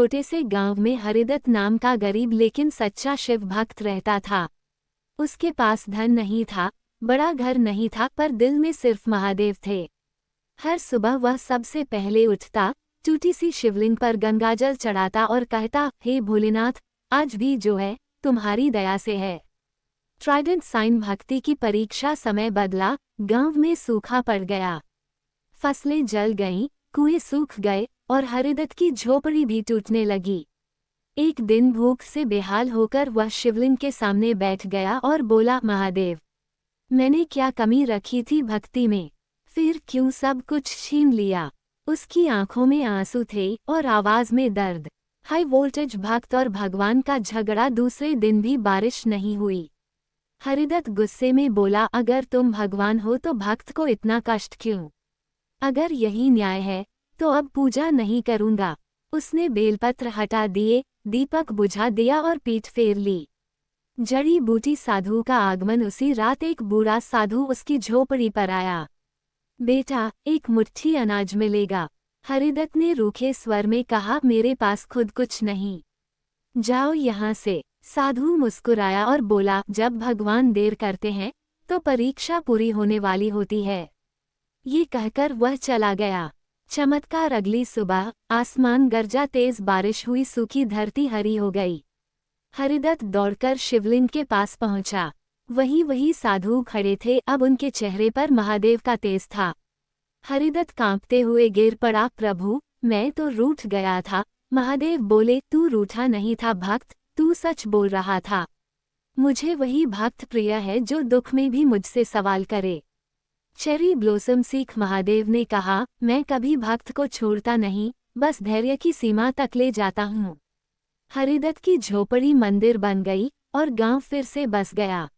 छोटे से गांव में हरिदत्त नाम का गरीब लेकिन सच्चा शिव भक्त रहता था। उसके पास धन नहीं था, बड़ा घर नहीं था, पर दिल में सिर्फ महादेव थे। हर सुबह वह सबसे पहले उठता, टूटी सी शिवलिंग पर गंगाजल चढ़ाता और कहता, हे भोलेनाथ, आज भी जो है तुम्हारी दया से है। ट्राइडेंट साइन भक्ति की परीक्षा। समय बदला, गांव में सूखा पड़ गया, फसलें जल गईं, कुएं सूख गए और हरिदत्त की झोपड़ी भी टूटने लगी। एक दिन भूख से बेहाल होकर वह शिवलिंग के सामने बैठ गया और बोला, महादेव, मैंने क्या कमी रखी थी भक्ति में, फिर क्यों सब कुछ छीन लिया। उसकी आंखों में आंसू थे और आवाज में दर्द। हाई वोल्टेज भक्त और भगवान का झगड़ा। दूसरे दिन भी बारिश नहीं हुई। हरिदत्त गुस्से में बोला, अगर तुम भगवान हो तो भक्त को इतना कष्ट क्यों? अगर यही न्याय है तो अब पूजा नहीं करूंगा। उसने बेलपत्र हटा दिए, दीपक बुझा दिया और पीठ फेर ली। जड़ी बूटी साधु का आगमन। उसी रात एक बूढ़ा साधु उसकी झोपड़ी पर आया। बेटा, एक मुट्ठी अनाज मिलेगा। हरिदत्त ने रूखे स्वर में कहा, मेरे पास खुद कुछ नहीं, जाओ यहाँ से। साधु मुस्कुराया और बोला, जब भगवान देर करते हैं तो परीक्षा पूरी होने वाली होती है। ये कहकर वह चला गया। चमत्कार। अगली सुबह आसमान गरजा, तेज बारिश हुई, सूखी धरती हरी हो गई। हरिदत्त दौड़कर शिवलिंग के पास पहुंचा। वही साधु खड़े थे। अब उनके चेहरे पर महादेव का तेज था। हरिदत्त कांपते हुए गिर पड़ा, प्रभु, मैं तो रूठ गया था। महादेव बोले, तू रूठा नहीं था भक्त, तू सच बोल रहा था। मुझे वही भक्त प्रिय है जो दुख में भी मुझसे सवाल करे। चेरी ब्लॉसम सीख। महादेव ने कहा, मैं कभी भक्त को छोड़ता नहीं, बस धैर्य की सीमा तक ले जाता हूँ। हरिदत्त की झोपड़ी मंदिर बन गई और गांव फिर से बस गया।